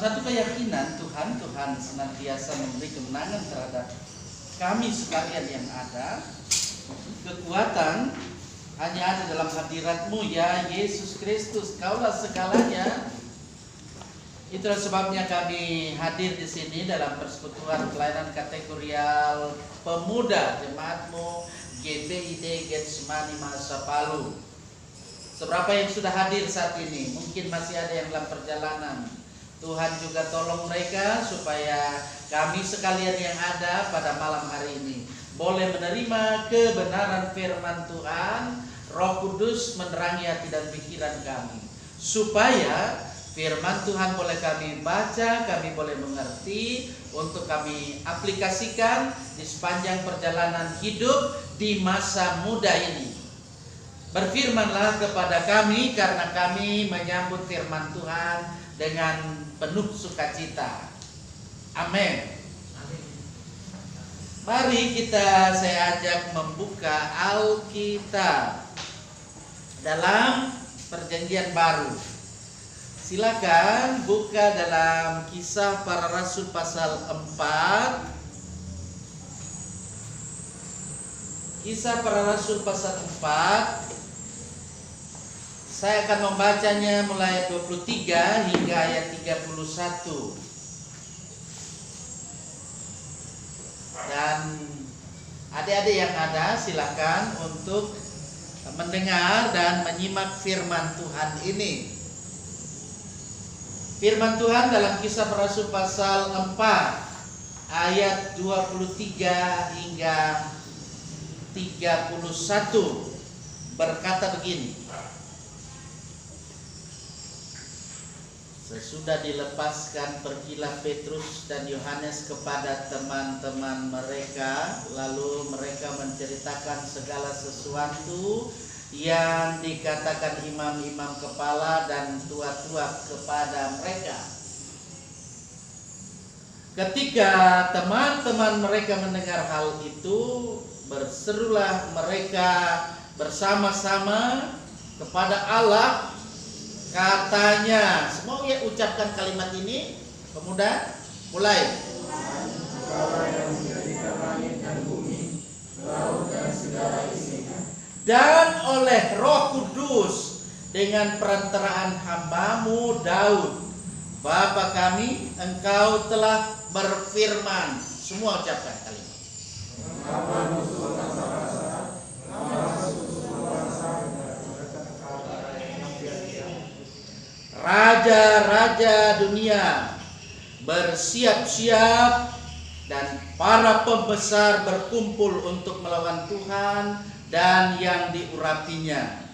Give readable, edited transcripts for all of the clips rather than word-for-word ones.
satu keyakinan Tuhan senantiasa memberi kemenangan terhadap kami sekalian yang ada. Kekuatan hanya ada dalam hadirat-Mu ya Yesus Kristus, Kaulah segalanya. Itulah sebabnya kami hadir di sini dalam persekutuan pelayanan kategorial pemuda jemaat-Mu GBID Getsemani Mahasapalu. Seberapa yang sudah hadir saat ini, mungkin masih ada yang dalam perjalanan. Tuhan juga tolong mereka supaya kami sekalian yang ada pada malam hari ini boleh menerima kebenaran firman Tuhan. Roh Kudus menerangi hati dan pikiran kami, supaya firman Tuhan boleh kami baca, kami boleh mengerti, untuk kami aplikasikan di sepanjang perjalanan hidup di masa muda ini. Berfirmanlah kepada kami, karena kami menyambut firman Tuhan dengan penuh sukacita. Amin. Mari saya ajak membuka Alkitab dalam Perjanjian Baru. Silakan buka dalam Kisah Para Rasul pasal 4. Kisah Para Rasul pasal 4. Saya akan membacanya mulai ayat 23 hingga ayat 31. Dan adik-adik yang ada silakan untuk mendengar dan menyimak firman Tuhan ini. Firman Tuhan dalam Kisah Para Rasul pasal 4 ayat 23 hingga 31 berkata begini. Sesudah dilepaskan, pergilah Petrus dan Yohanes kepada teman-teman mereka, lalu mereka menceritakan segala sesuatu yang dikatakan imam-imam kepala dan tua-tua kepada mereka. Ketika teman-teman mereka mendengar hal itu, berserulah mereka bersama-sama kepada Allah. Katanya, semua ya ucapkan kalimat ini, pemuda, mulai. Engkaulah yang menjadikan langit dan bumi, laut dan segala isinya. Dan oleh Roh Kudus dengan perantaraan hamba-Mu Daud, Bapa kami, Engkau telah berfirman. Semua ucapkan kalimat. Raja-raja dunia bersiap-siap dan para pembesar berkumpul untuk melawan Tuhan dan yang diurapinya.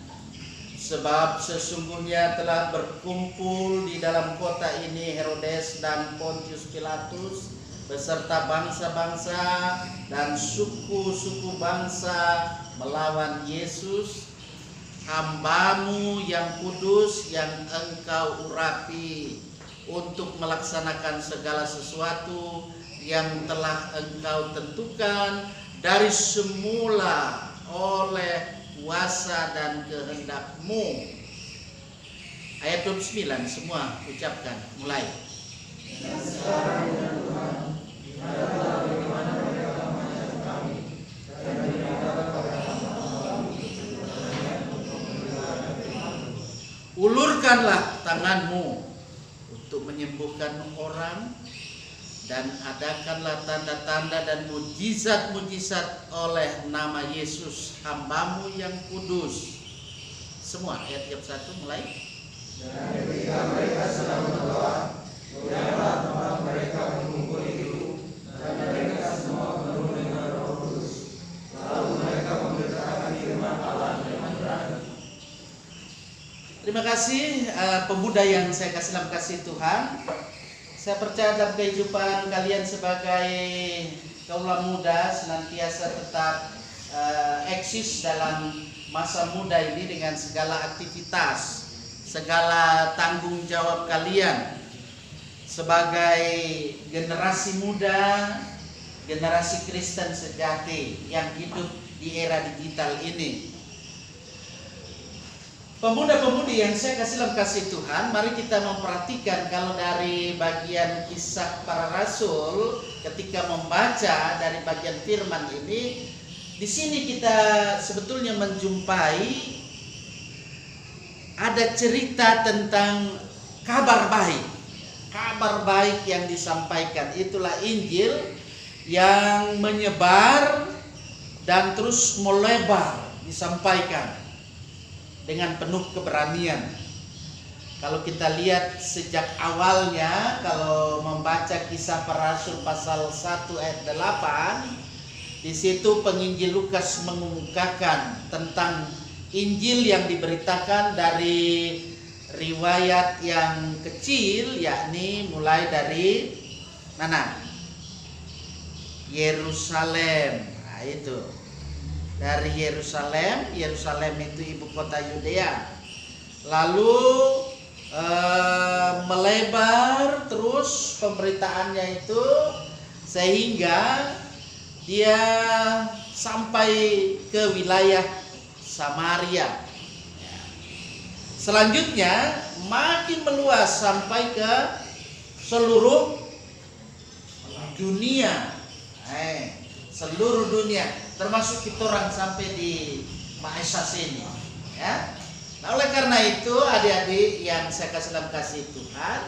Sebab sesungguhnya telah berkumpul di dalam kota ini Herodes dan Pontius Pilatus beserta bangsa-bangsa dan suku-suku bangsa melawan Yesus, hamba-Mu yang kudus yang Engkau urapi, untuk melaksanakan segala sesuatu yang telah Engkau tentukan dari semula oleh kuasa dan kehendak-Mu. Ayat 29 semua ucapkan, mulai. Dan sekarang ya Tuhan, lihatlah bagaimana mereka mengajar kami, dan berikanlah kepada hamba-Mu untuk memberitakan firman-Mu. Ulurkanlah tangan-Mu untuk menyembuhkan orang, dan adakanlah tanda-tanda dan mujizat-mujizat oleh nama Yesus, hamba-Mu yang kudus. Semua ayat 31 mulai. Dan ketika mereka sedang berdoa, goyahlah tempat mereka berkumpul itu, dan mereka semua penuh dengan Roh Kudus. Lalu mereka memberitakan firman Allah dengan berani. Terima kasih pemuda yang saya kasih dalam kasih Tuhan. Saya percaya dalam kehidupan kalian sebagai kaula muda senantiasa tetap eksis dalam masa muda ini dengan segala aktivitas, segala tanggung jawab kalian sebagai generasi muda, generasi Kristen sejati yang hidup di era digital ini. Pemuda-pemudi yang saya kasih dalam kasih Tuhan, mari kita memperhatikan kalau dari bagian Kisah Para Rasul, ketika membaca dari bagian firman ini, di sini kita sebetulnya menjumpai ada cerita tentang kabar baik. Kabar baik yang disampaikan, itulah Injil yang menyebar dan terus melebar disampaikan dengan penuh keberanian. Kalau kita lihat sejak awalnya, kalau membaca Kisah Para Rasul pasal 1 ayat 8, di situ penginjil Lukas mengemukakan tentang Injil yang diberitakan dari riwayat yang kecil, yakni mulai dari mana? Yerusalem. Nah, itu. Dari Yerusalem itu ibu kota Yudea. Lalu melebar terus pemberitaannya itu sehingga dia sampai ke wilayah Samaria. Selanjutnya makin meluas sampai ke seluruh dunia. Seluruh dunia, termasuk kita orang sampai di Malaysia sini, ya. Nah, oleh karena itu adik-adik yang saya kasih dalam kasih Tuhan,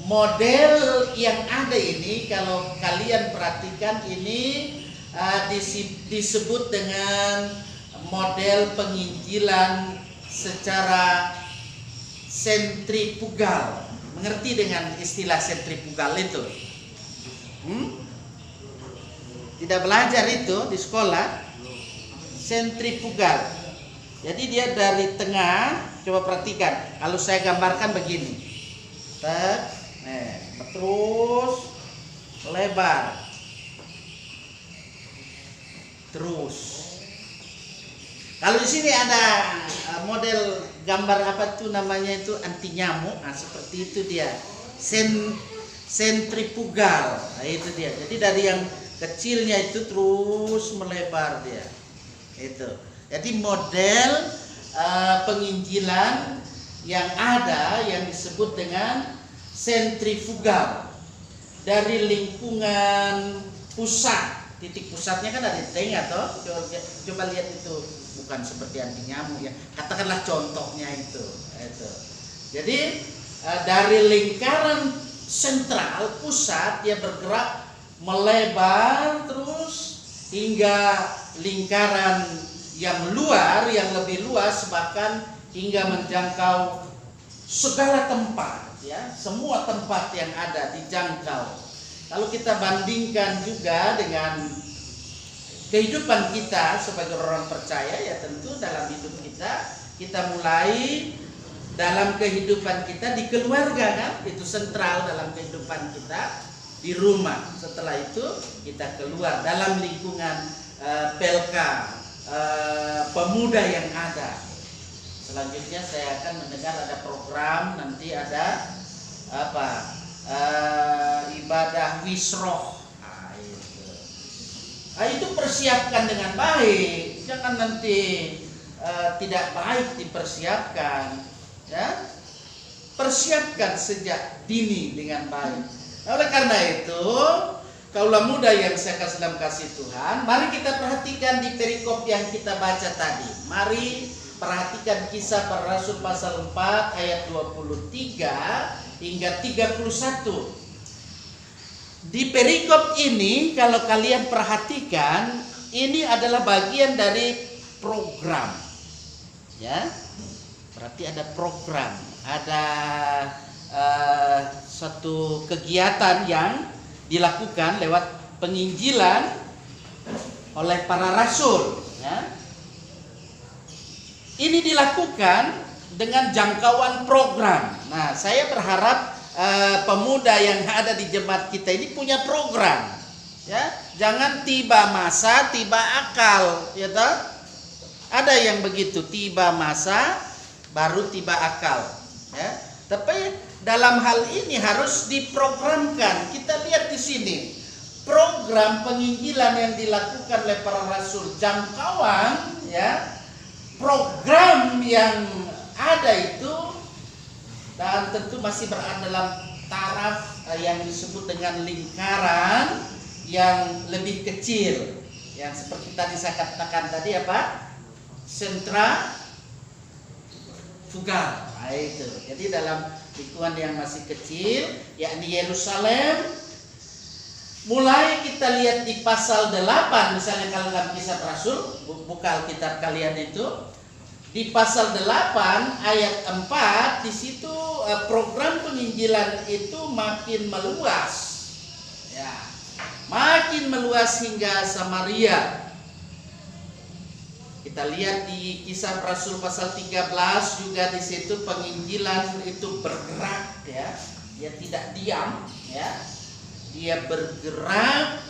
model yang ada ini kalau kalian perhatikan ini disebut dengan model penginjilan secara sentrifugal. Mengerti dengan istilah sentrifugal itu? Tidak belajar itu di sekolah? Sentrifugal. Jadi dia dari tengah, coba perhatikan. Kalau saya gambarkan begini, terus lebar, terus. Kalau di sini ada model gambar apa tuh namanya itu anti nyamuk, seperti itu dia. Sentrifugal, itu dia. Jadi dari yang kecilnya itu terus melebar dia. Itu. Jadi model penginjilan yang ada yang disebut dengan sentrifugal. Dari lingkungan pusat, titik pusatnya kan ada di tengah toh. Coba lihat itu, bukan seperti anti nyamuk ya. Katakanlah contohnya itu. Jadi dari lingkaran sentral pusat dia bergerak melebar terus hingga lingkaran yang luar, yang lebih luas, bahkan hingga menjangkau segala tempat, ya, semua tempat yang ada dijangkau. Kalau kita bandingkan juga dengan kehidupan kita sebagai orang percaya, ya tentu dalam hidup kita mulai dalam kehidupan kita di keluarga, kan, itu sentral dalam kehidupan kita. Di rumah, setelah itu kita keluar dalam lingkungan PLK pemuda yang ada. Selanjutnya saya akan mendengar ada program, nanti ada ibadah wisroh. Itu persiapkan dengan baik, jangan nanti tidak baik dipersiapkan, ya. Persiapkan sejak dini dengan baik. Oleh karena itu, kaulah muda yang saya kasih dalam kasih Tuhan, mari kita perhatikan di perikop yang kita baca tadi. Mari perhatikan Kisah Para Rasul pasal 4 ayat 23 hingga 31. Di perikop ini kalau kalian perhatikan, ini adalah bagian dari program. Ya. Berarti ada program, ada satu kegiatan yang dilakukan lewat penginjilan oleh para rasul, ya. Ini dilakukan dengan jangkauan program. Nah, saya berharap pemuda yang ada di jemaat kita ini punya program, ya. Jangan tiba masa, tiba akal, ya toh? Ada yang begitu, tiba masa baru tiba akal, ya. Tapi dalam hal ini harus diprogramkan. Kita lihat di sini program penginjilan yang dilakukan oleh para rasul, jangkauan, ya, program yang ada itu, dan tentu masih berada dalam taraf yang disebut dengan lingkaran yang lebih kecil, yang seperti tadi saya katakan tadi apa? Sentrafugal. Nah, itu. Jadi dalam lingkungan yang masih kecil, yakni Yerusalem, mulai kita lihat di pasal 8, misalnya kalau dalam Kisah Rasul, buka Alkitab kalian itu, di pasal 8 ayat 4, di situ program penginjilan itu makin meluas. Ya. Makin meluas hingga Samaria. Kita lihat di Kisah Rasul pasal 13 juga di situ penginjilan itu bergerak, ya. Dia tidak diam, ya. Dia bergerak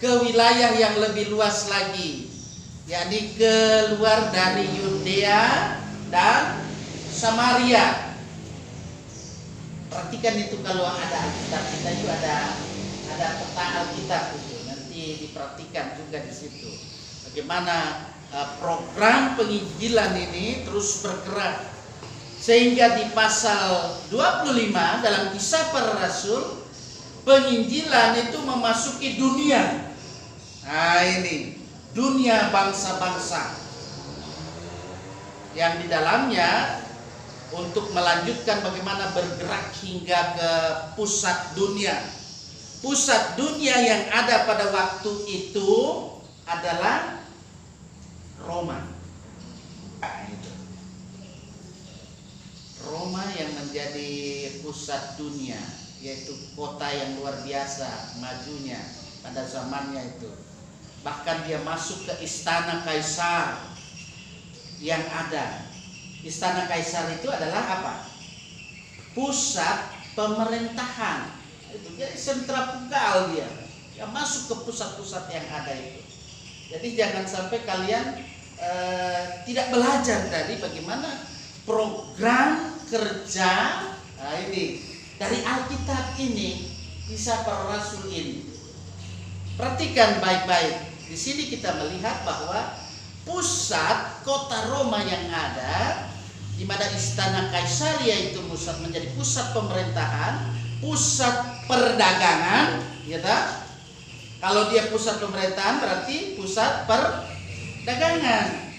ke wilayah yang lebih luas lagi, yakni keluar dari Yudea dan Samaria. Perhatikan itu kalau ada Alkitab kita itu ada peta Alkitab itu, nanti diperhatikan juga di situ. Bagaimana program penginjilan ini terus bergerak sehingga di pasal 25 dalam Kisah Para Rasul penginjilan itu memasuki dunia. Nah, ini dunia bangsa-bangsa yang di dalamnya untuk melanjutkan bagaimana bergerak hingga ke pusat dunia. Pusat dunia yang ada pada waktu itu adalah Roma. Nah, itu. Roma yang menjadi pusat dunia, yaitu kota yang luar biasa majunya pada zamannya itu. Bahkan dia masuk ke istana kaisar yang ada. Istana kaisar itu adalah apa? Pusat pemerintahan. Itu jadi sentrafugal dia. Yang masuk ke pusat-pusat yang ada itu. Jadi jangan sampai kalian tidak belajar dari bagaimana program kerja ini dari Alkitab ini, Kisah Para Rasul ini. Perhatikan baik-baik. Di sini kita melihat bahwa pusat kota Roma yang ada, di mana istana Kaisaria itu menjadi pusat pemerintahan, pusat perdagangan, gitu. Kalau dia pusat pemerintahan berarti pusat perdagangan.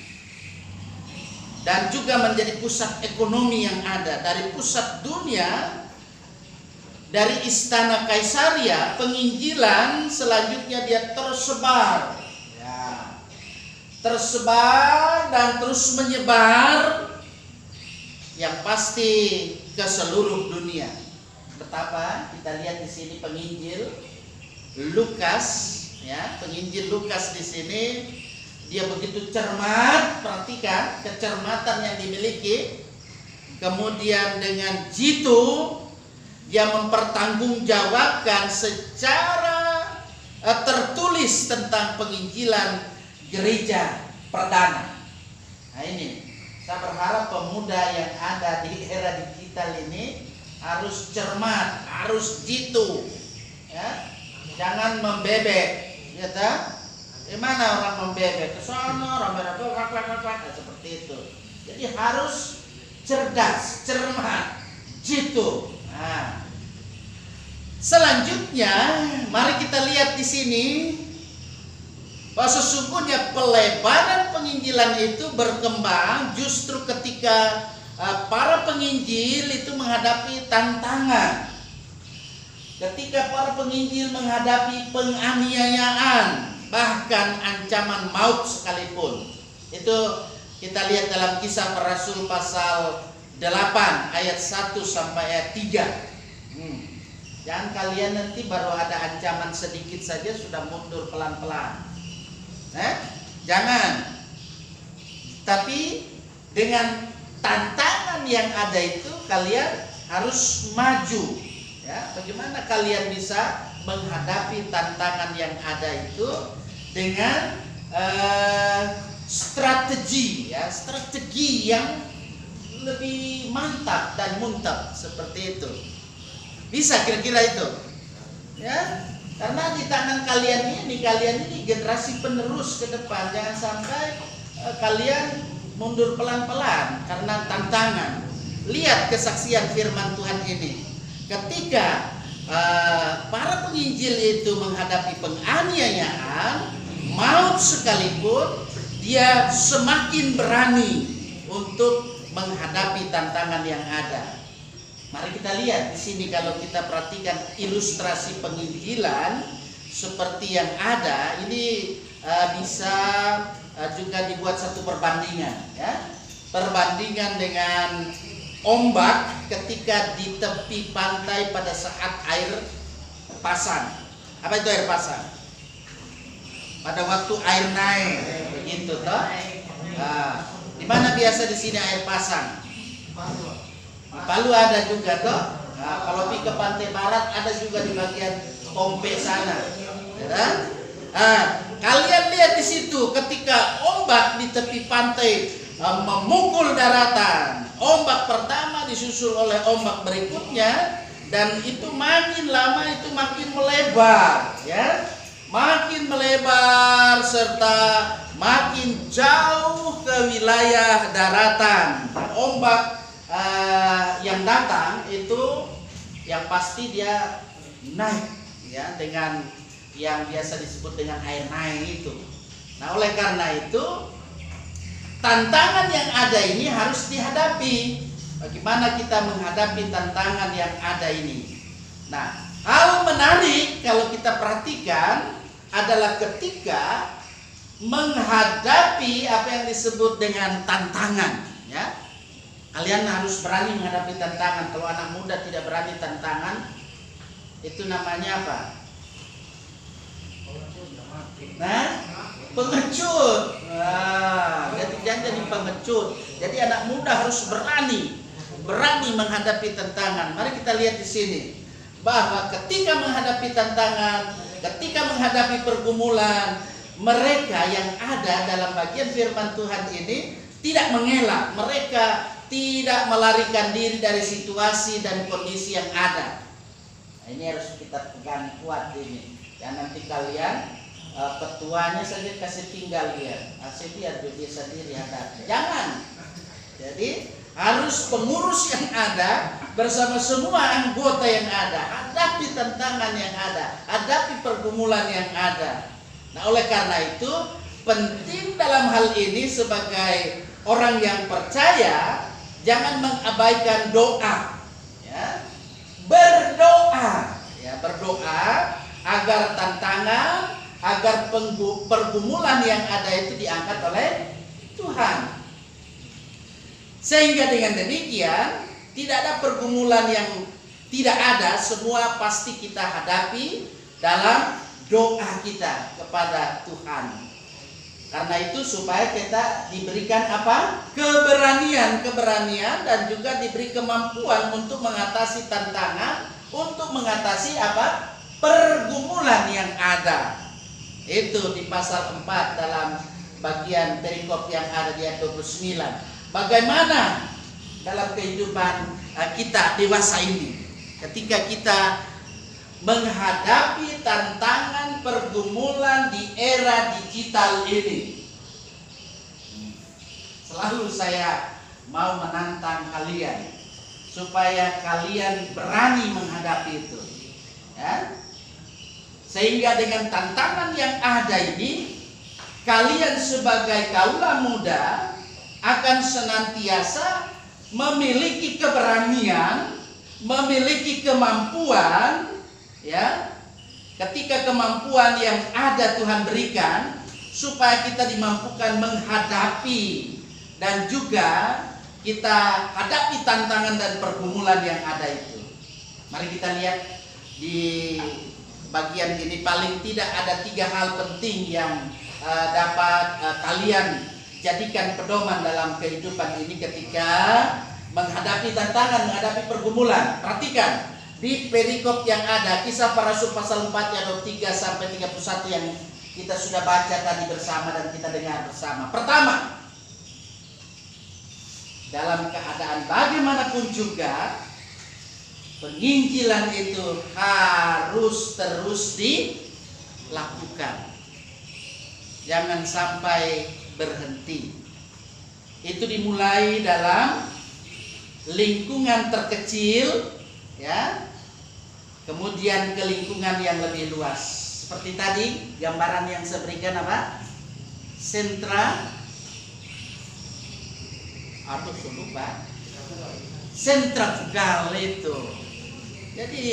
Dan juga menjadi pusat ekonomi yang ada. Dari pusat dunia, dari istana Kaisaria, penginjilan selanjutnya dia tersebar. Ya. Tersebar dan terus menyebar, yang pasti ke seluruh dunia. Betapa kita lihat di sini penginjil Lukas, ya, penginjil Lukas di sini dia begitu cermat. Perhatikan kecermatan yang dimiliki. Kemudian dengan jitu dia mempertanggungjawabkan secara tertulis tentang penginjilan gereja perdana. Nah, ini saya berharap pemuda yang ada di era digital ini harus cermat, harus jitu, ya. Jangan membebek, ya tak? Gimana orang membebek? Ke sana orang berakhlak seperti itu. Jadi harus cerdas, cermat, jitu. Nah, selanjutnya mari kita lihat di sini bahwa sesungguhnya pelebaran penginjilan itu berkembang justru ketika para penginjil itu menghadapi tantangan. Ketika para penginjil menghadapi penganiayaan, bahkan ancaman maut sekalipun. Itu kita lihat dalam Kisah Para Rasul pasal 8 ayat 1 sampai ayat 3. Jangan kalian nanti baru ada ancaman sedikit saja sudah mundur pelan-pelan. Jangan. Tapi dengan tantangan yang ada itu kalian harus maju. Ya, bagaimana kalian bisa menghadapi tantangan yang ada itu dengan strategi, ya, strategi yang lebih mantap dan muntap seperti itu. Bisa kira-kira itu, ya, karena di tangan kalian ini generasi penerus ke depan. Jangan sampai kalian mundur pelan-pelan karena tantangan. Lihat kesaksian firman Tuhan ini. Ketika para penginjil itu menghadapi penganiayaan, maut sekalipun, dia semakin berani untuk menghadapi tantangan yang ada. Mari kita lihat di sini, kalau kita perhatikan ilustrasi penginjilan seperti yang ada, ini bisa juga dibuat satu perbandingan, ya. Perbandingan dengan ombak ketika di tepi pantai pada saat air pasang. Apa itu air pasang? Pada waktu air naik, begitu toh. Di mana biasa di sini air pasang? Di Palu ada juga toh. Kalau pergi ke pantai barat ada juga di bagian Tompe sana. Ya? Kalian lihat di situ ketika ombak di tepi pantai memukul daratan. Ombak pertama disusul oleh ombak berikutnya, dan itu makin lama itu makin melebar, ya. Makin melebar serta makin jauh ke wilayah daratan. Ombak yang datang itu yang pasti dia naik, ya, dengan yang biasa disebut dengan air naik itu. Nah, oleh karena itu tantangan yang ada ini harus dihadapi. Bagaimana kita menghadapi tantangan yang ada ini? Nah, hal menarik kalau kita perhatikan adalah ketika menghadapi apa yang disebut dengan tantangan, ya. Kalian harus berani menghadapi tantangan. Kalau anak muda tidak berani tantangan, itu namanya apa? Nah, pengecut. Jadi jangan jadi pengecut. Jadi anak muda harus berani menghadapi tantangan. Mari kita lihat di sini bahwa ketika menghadapi tantangan, ketika menghadapi pergumulan, mereka yang ada dalam bagian firman Tuhan ini tidak mengelak. Mereka tidak melarikan diri dari situasi dan kondisi yang ada. Nah, ini harus kita pegang kuat ini. Dan nanti kalian ketuanya saja kasih tinggal dia, biar dia sendiri hadapi. Jangan. Jadi harus pengurus yang ada bersama semua anggota yang ada, hadapi tantangan yang ada, hadapi pergumulan yang ada. Nah, oleh karena itu penting dalam hal ini sebagai orang yang percaya, jangan mengabaikan doa, ya. Berdoa, ya, berdoa agar tantangan, agar pergumulan yang ada itu diangkat oleh Tuhan. Sehingga dengan demikian tidak ada pergumulan yang tidak ada, semua pasti kita hadapi dalam doa kita kepada Tuhan. Karena itu supaya kita diberikan apa? Keberanian dan juga diberi kemampuan untuk mengatasi tantangan, untuk mengatasi apa? Pergumulan yang ada. Itu di pasal 4 dalam bagian perikop yang ada di ayat 29. Bagaimana dalam kehidupan kita dewasa ini ketika kita menghadapi tantangan pergumulan di era digital ini? Selalu saya mau menantang kalian supaya kalian berani menghadapi itu, ya. Sehingga dengan tantangan yang ada ini, kalian sebagai kaula muda akan senantiasa memiliki keberanian, memiliki kemampuan, ya. Ketika kemampuan yang ada Tuhan berikan, supaya kita dimampukan menghadapi dan juga kita hadapi tantangan dan pergumulan yang ada itu. Mari kita lihat di bagian ini, paling tidak ada 3 hal penting yang dapat kalian jadikan pedoman dalam kehidupan ini ketika menghadapi tantangan, menghadapi pergumulan. Perhatikan di perikop yang ada, Kisah Para Rasul pasal 4 ayat 3 sampai 31 yang kita sudah baca tadi bersama dan kita dengar bersama. Pertama, dalam keadaan bagaimanapun juga, penginjilan itu harus terus dilakukan. Jangan sampai berhenti. itu dimulai dalam lingkungan terkecil, ya, kemudian ke lingkungan yang lebih luas. Seperti tadi gambaran yang saya berikan apa? Sentra atau lupa, sentrifugal itu. Jadi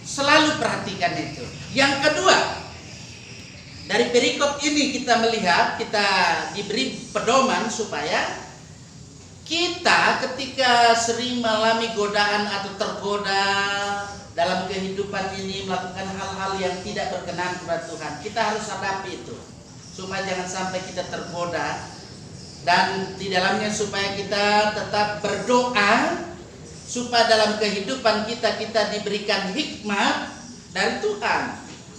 selalu perhatikan itu. Yang kedua, dari perikop ini kita melihat, kita diberi pedoman supaya kita ketika sering mengalami godaan atau tergoda dalam kehidupan ini melakukan hal-hal yang tidak berkenan kepada Tuhan, kita harus hadapi itu supaya jangan sampai kita tergoda, dan di dalamnya supaya kita tetap berdoa supaya dalam kehidupan kita diberikan hikmat dari Tuhan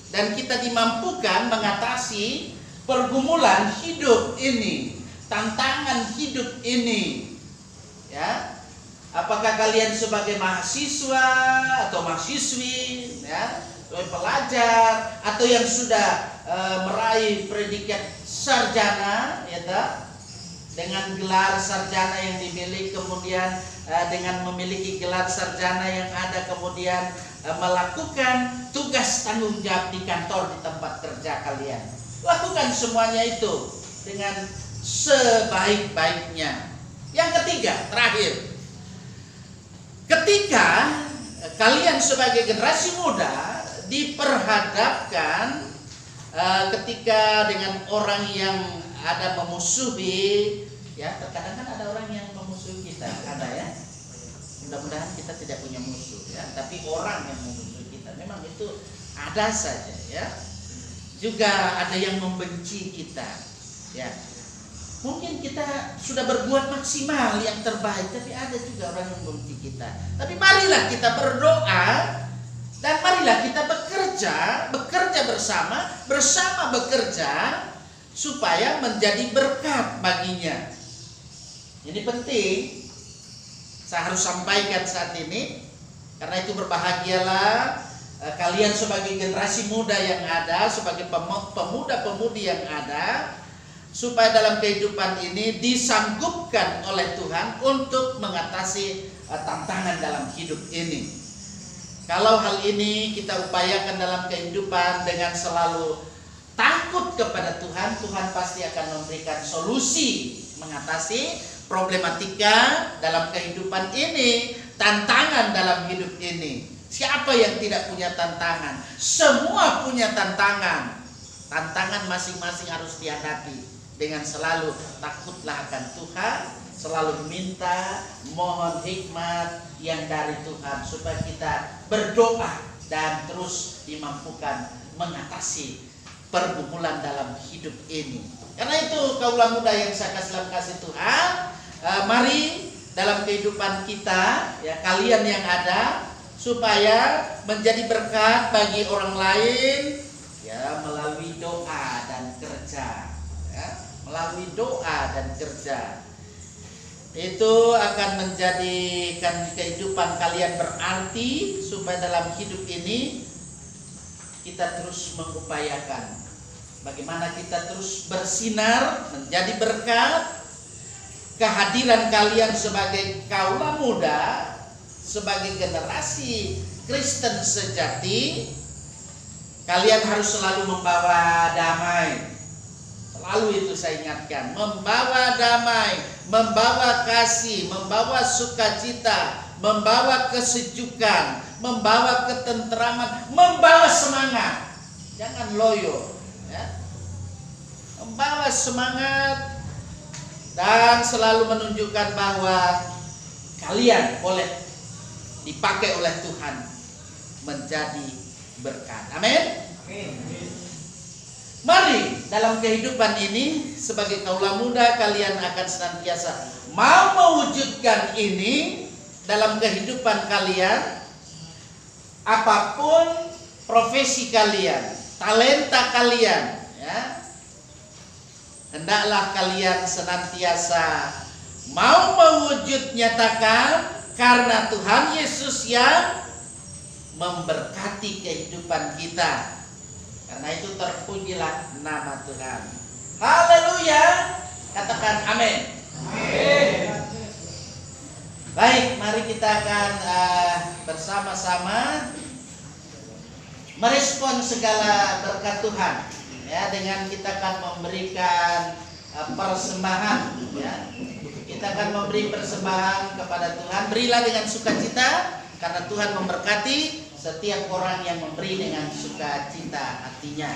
dan kita dimampukan mengatasi pergumulan hidup ini, tantangan hidup ini. Ya, apakah kalian sebagai mahasiswa atau mahasiswi, ya, sebagai pelajar atau yang sudah meraih predikat sarjana, ya, dengan gelar sarjana yang dimiliki, kemudian dengan memiliki gelar sarjana yang ada, kemudian melakukan tugas tanggung jawab di kantor, di tempat kerja kalian. Lakukan semuanya itu dengan sebaik-baiknya. Yang ketiga, terakhir, ketika kalian sebagai generasi muda diperhadapkan ketika dengan orang yang ada memusuhi, ya, terkadang kan ada orang yang memusuhi kita, ada, ya. Mudah-mudahan kita tidak punya musuh, ya, tapi orang yang memusuhi kita memang itu ada saja, ya. Juga ada yang membenci kita, ya. Mungkin kita sudah berbuat maksimal yang terbaik, tapi ada juga orang yang membenci kita. Tapi marilah kita berdoa dan marilah kita bekerja bersama bekerja supaya menjadi berkat baginya. Ini penting, saya harus sampaikan saat ini, karena itu berbahagialah kalian sebagai generasi muda yang ada, sebagai pemuda-pemudi yang ada, supaya dalam kehidupan ini disanggupkan oleh Tuhan untuk mengatasi tantangan dalam hidup ini. Kalau hal ini kita upayakan dalam kehidupan dengan selalu takut kepada Tuhan, Tuhan pasti akan memberikan solusi mengatasi problematika dalam kehidupan ini, tantangan dalam hidup ini. Siapa yang tidak punya tantangan? Semua punya tantangan. Tantangan masing-masing harus dihadapi dengan selalu takutlah akan Tuhan, selalu minta, mohon hikmat yang dari Tuhan supaya kita berdoa dan terus dimampukan mengatasi pergumulan dalam hidup ini. Karena itu kaulah muda yang saya kasih dalam kasih Tuhan, mari dalam kehidupan kita, ya, kalian yang ada, supaya menjadi berkat bagi orang lain, ya, melalui doa dan kerja, ya, melalui doa dan kerja. Itu akan menjadikan kehidupan kalian berarti, supaya dalam hidup ini kita terus mengupayakan bagaimana kita terus bersinar menjadi berkat. Kehadiran kalian sebagai kaula muda, sebagai generasi Kristen sejati, kalian harus selalu membawa damai. Selalu itu saya ingatkan, membawa damai, membawa kasih, membawa sukacita, membawa kesejukan, membawa ketenteraman, membawa semangat. Jangan loyo, ya. Membawa semangat dan selalu menunjukkan bahwa kalian boleh dipakai oleh Tuhan menjadi berkat. Amin. Mari dalam kehidupan ini sebagai kaula muda kalian akan senantiasa mau mewujudkan ini dalam kehidupan kalian, apapun profesi kalian, talenta kalian, ya. Hendaklah kalian senantiasa mau mewujud nyatakan karena Tuhan Yesus yang memberkati kehidupan kita. Karena itu terpujilah nama Tuhan. Haleluya. Katakan amin. Baik, mari kita akan bersama-sama merespon segala berkat Tuhan, ya, dengan kita akan memberikan persembahan, ya. Kita akan memberi persembahan kepada Tuhan. Berilah dengan sukacita, karena Tuhan memberkati setiap orang yang memberi dengan sukacita hatinya.